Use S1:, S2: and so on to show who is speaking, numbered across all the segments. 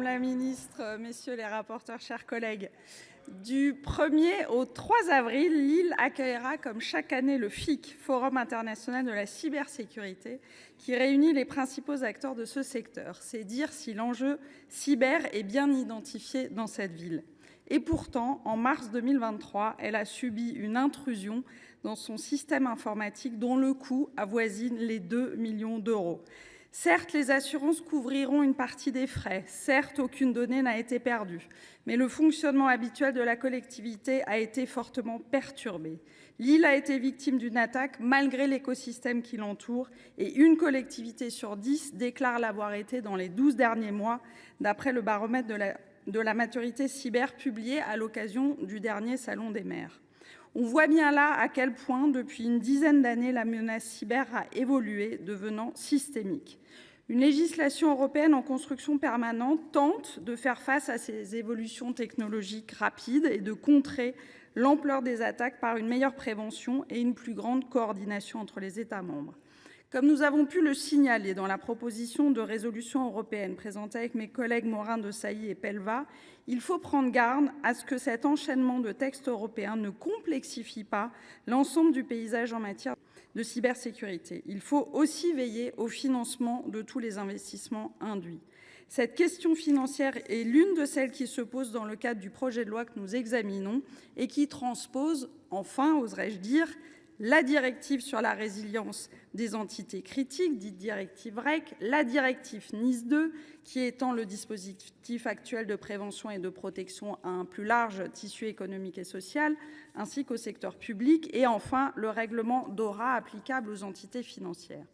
S1: la ministre, messieurs les rapporteurs, chers collègues. Du 1er au 3 avril, Lille accueillera, comme chaque année, le FIC, Forum international de la cybersécurité, qui réunit les principaux acteurs de ce secteur. C'est dire si l'enjeu cyber est bien identifié dans cette ville. Et pourtant, en mars 2023, elle a subi une intrusion dans son système informatique dont le coût avoisine les 2 millions d'euros. Certes, les assurances couvriront une partie des frais. Certes, aucune donnée n'a été perdue. Mais le fonctionnement habituel de la collectivité a été fortement perturbé. Lille a été victime d'une attaque malgré l'écosystème qui l'entoure et une collectivité sur 10 déclare l'avoir été dans les 12 derniers mois, d'après le baromètre de la maturité cyber publié à l'occasion du dernier Salon des maires. On voit bien là à quel point, depuis une dizaine d'années, la menace cyber a évolué, devenant systémique. Une législation européenne en construction permanente tente de faire face à ces évolutions technologiques rapides et de contrer l'ampleur des attaques par une meilleure prévention et une plus grande coordination entre les États membres. Comme nous avons pu le signaler dans la proposition de résolution européenne présentée avec mes collègues Morin-Desailly et Pelva, il faut prendre garde à ce que cet enchaînement de textes européens ne complexifie pas l'ensemble du paysage en matière de cybersécurité. Il faut aussi veiller au financement de tous les investissements induits. Cette question financière est l'une de celles qui se posent dans le cadre du projet de loi que nous examinons et qui transpose, enfin, oserais-je dire, la directive sur la résilience des entités critiques, dite directive REC, la directive NIS 2, qui étend le dispositif actuel de prévention et de protection à un plus large tissu économique et social, ainsi qu'au secteur public, et enfin le règlement DORA applicable aux entités financières.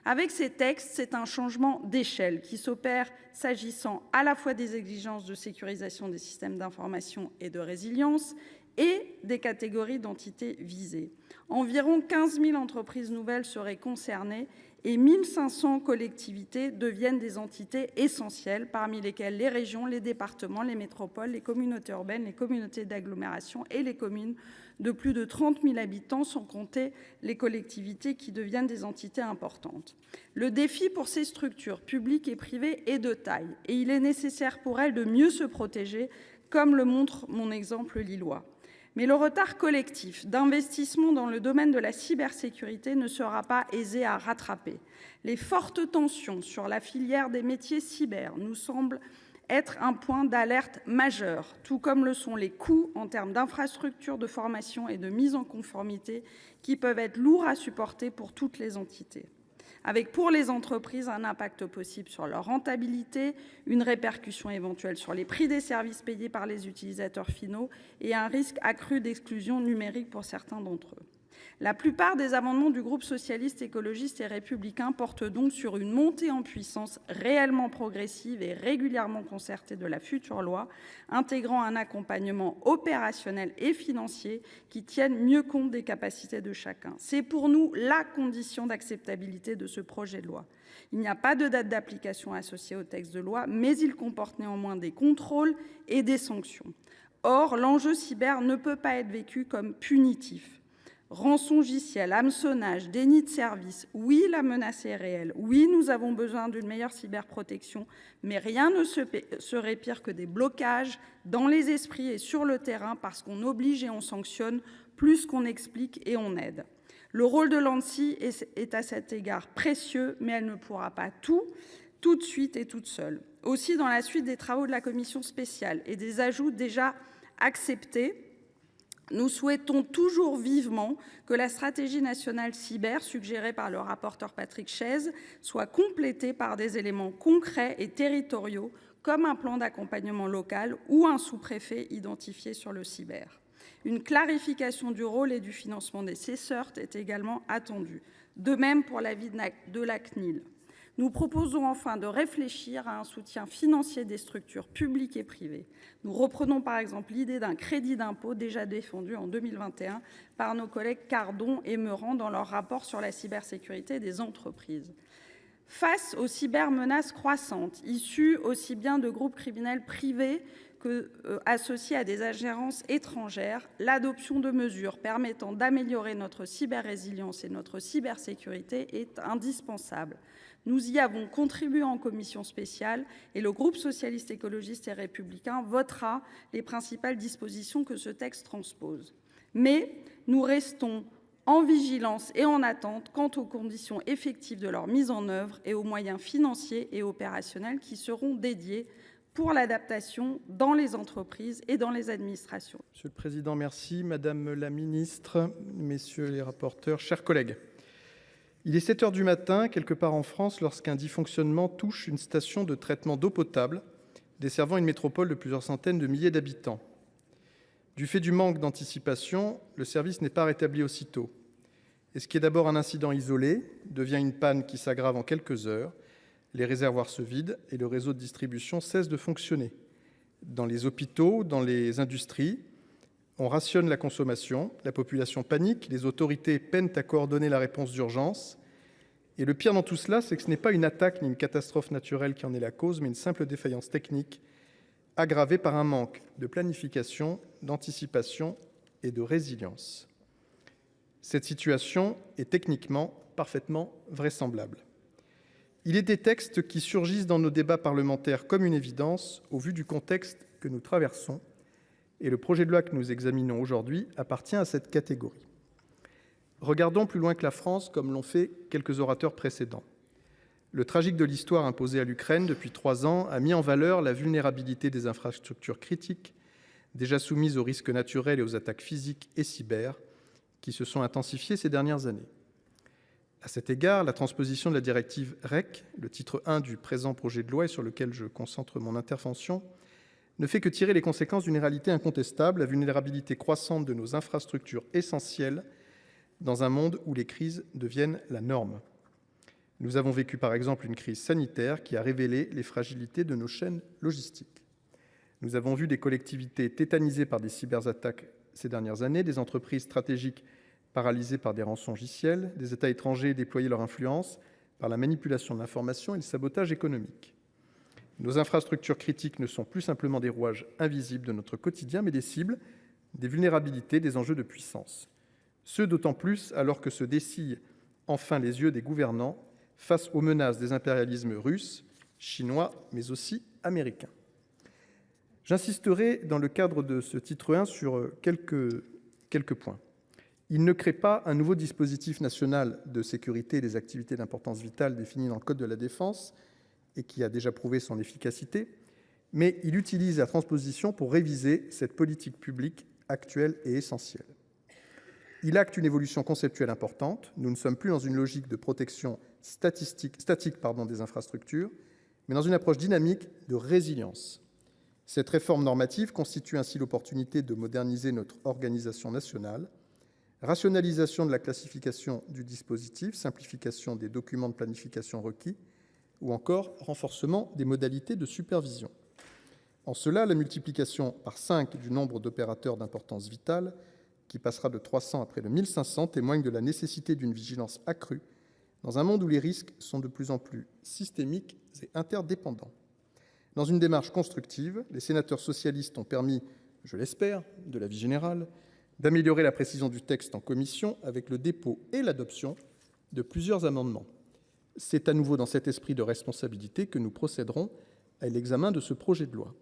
S1: Avec ces textes, c'est un changement d'échelle qui s'opère s'agissant à la fois des exigences de sécurisation des systèmes d'information et de résilience et des catégories d'entités visées. Environ 15 000 entreprises nouvelles seraient concernées et 1 500 collectivités deviennent des entités essentielles, parmi lesquelles les régions, les départements, les métropoles, les communautés urbaines, les communautés d'agglomération et les communes de plus de 30 000 habitants, sans compter les collectivités qui deviennent des entités importantes. Le défi pour ces structures publiques et privées est de taille et il est nécessaire pour elles de mieux se protéger, comme le montre mon exemple lillois. Mais le retard collectif d'investissement dans le domaine de la cybersécurité ne sera pas aisé à rattraper. Les fortes tensions sur la filière des métiers cyber nous semblent être un point d'alerte majeur, tout comme le sont les coûts en termes d'infrastructures de formation et de mise en conformité qui peuvent être lourds à supporter pour toutes les entités, avec pour les entreprises un impact possible sur leur rentabilité, une répercussion éventuelle sur les prix des services payés par les utilisateurs finaux et un risque accru d'exclusion numérique pour certains d'entre eux. La plupart des amendements du groupe socialiste, écologiste et républicain portent donc sur une montée en puissance réellement progressive et régulièrement concertée de la future loi, intégrant un accompagnement opérationnel et financier qui tienne mieux compte des capacités de chacun. C'est pour nous la condition d'acceptabilité de ce projet de loi. Il n'y a pas de date d'application associée au texte de loi, mais il comporte néanmoins des contrôles et des sanctions. Or, l'enjeu cyber ne peut pas être vécu comme punitif. Rançongiciel, hameçonnage, déni de service, oui, la menace est réelle, oui, nous avons besoin d'une meilleure cyberprotection, mais rien ne serait pire que des blocages dans les esprits et sur le terrain parce qu'on oblige et on sanctionne plus qu'on explique et on aide. Le rôle de l'ANSSI est à cet égard précieux, mais elle ne pourra pas tout de suite et toute seule. Aussi, dans la suite des travaux de la commission spéciale et des ajouts déjà acceptés, nous souhaitons toujours vivement que la stratégie nationale cyber, suggérée par le rapporteur Patrick Chaize, soit complétée par des éléments concrets et territoriaux, comme un plan d'accompagnement local ou un sous-préfet identifié sur le cyber. Une clarification du rôle et du financement des CSIRT est également attendue. De même pour l'avis de la CNIL. Nous proposons enfin de réfléchir à un soutien financier des structures publiques et privées. Nous reprenons par exemple l'idée d'un crédit d'impôt déjà défendu en 2021 par nos collègues Cardon et Meurant dans leur rapport sur la cybersécurité des entreprises. Face aux cybermenaces croissantes, issues aussi bien de groupes criminels privés qu'associés à des ingérences étrangères, l'adoption de mesures permettant d'améliorer notre cyberrésilience et notre cybersécurité est indispensable. Nous y avons contribué en commission spéciale et le groupe Socialiste, Écologiste et Républicain votera les principales dispositions que ce texte transpose. Mais nous restons en vigilance et en attente quant aux conditions effectives de leur mise en œuvre et aux moyens financiers et opérationnels qui seront dédiés pour l'adaptation dans les entreprises et dans les administrations.
S2: Monsieur le Président, merci. Madame la Ministre, Messieurs les rapporteurs, chers collègues. Il est 7 heures du matin, quelque part en France, lorsqu'un dysfonctionnement touche une station de traitement d'eau potable desservant une métropole de plusieurs centaines de milliers d'habitants. Du fait du manque d'anticipation, le service n'est pas rétabli aussitôt. Et ce qui est d'abord un incident isolé devient une panne qui s'aggrave en quelques heures. Les réservoirs se vident et le réseau de distribution cesse de fonctionner. Dans les hôpitaux, dans les industries, on rationne la consommation, la population panique, les autorités peinent à coordonner la réponse d'urgence. Et le pire dans tout cela, c'est que ce n'est pas une attaque ni une catastrophe naturelle qui en est la cause, mais une simple défaillance technique aggravée par un manque de planification, d'anticipation et de résilience. Cette situation est techniquement parfaitement vraisemblable. Il est des textes qui surgissent dans nos débats parlementaires comme une évidence au vu du contexte que nous traversons, et le projet de loi que nous examinons aujourd'hui appartient à cette catégorie. Regardons plus loin que la France, comme l'ont fait quelques orateurs précédents. Le tragique de l'histoire imposée à l'Ukraine depuis 3 ans a mis en valeur la vulnérabilité des infrastructures critiques, déjà soumises aux risques naturels et aux attaques physiques et cyber, qui se sont intensifiées ces dernières années. À cet égard, la transposition de la directive REC, le titre 1 du présent projet de loi et sur lequel je concentre mon intervention, ne fait que tirer les conséquences d'une réalité incontestable, la vulnérabilité croissante de nos infrastructures essentielles dans un monde où les crises deviennent la norme. Nous avons vécu par exemple une crise sanitaire qui a révélé les fragilités de nos chaînes logistiques. Nous avons vu des collectivités tétanisées par des cyberattaques ces dernières années, des entreprises stratégiques paralysées par des rançongiciels, des États étrangers déployer leur influence par la manipulation de l'information et le sabotage économique. Nos infrastructures critiques ne sont plus simplement des rouages invisibles de notre quotidien, mais des cibles, des vulnérabilités, des enjeux de puissance. Ce d'autant plus alors que se dessillent enfin les yeux des gouvernants face aux menaces des impérialismes russes, chinois, mais aussi américains. J'insisterai dans le cadre de ce titre 1 sur quelques points. Il ne crée pas un nouveau dispositif national de sécurité des activités d'importance vitale défini dans le Code de la défense et qui a déjà prouvé son efficacité, mais il utilise la transposition pour réviser cette politique publique actuelle et essentielle. Il acte une évolution conceptuelle importante. Nous ne sommes plus dans une logique de protection statique des infrastructures, mais dans une approche dynamique de résilience. Cette réforme normative constitue ainsi l'opportunité de moderniser notre organisation nationale, rationalisation de la classification du dispositif, simplification des documents de planification requis, ou encore renforcement des modalités de supervision. En cela, la multiplication par 5 du nombre d'opérateurs d'importance vitale, qui passera de 300 à près de 1500, témoigne de la nécessité d'une vigilance accrue dans un monde où les risques sont de plus en plus systémiques et interdépendants. Dans une démarche constructive, les sénateurs socialistes ont permis, je l'espère, de la vie générale, d'améliorer la précision du texte en commission avec le dépôt et l'adoption de plusieurs amendements. C'est à nouveau dans cet esprit de responsabilité que nous procéderons à l'examen de ce projet de loi.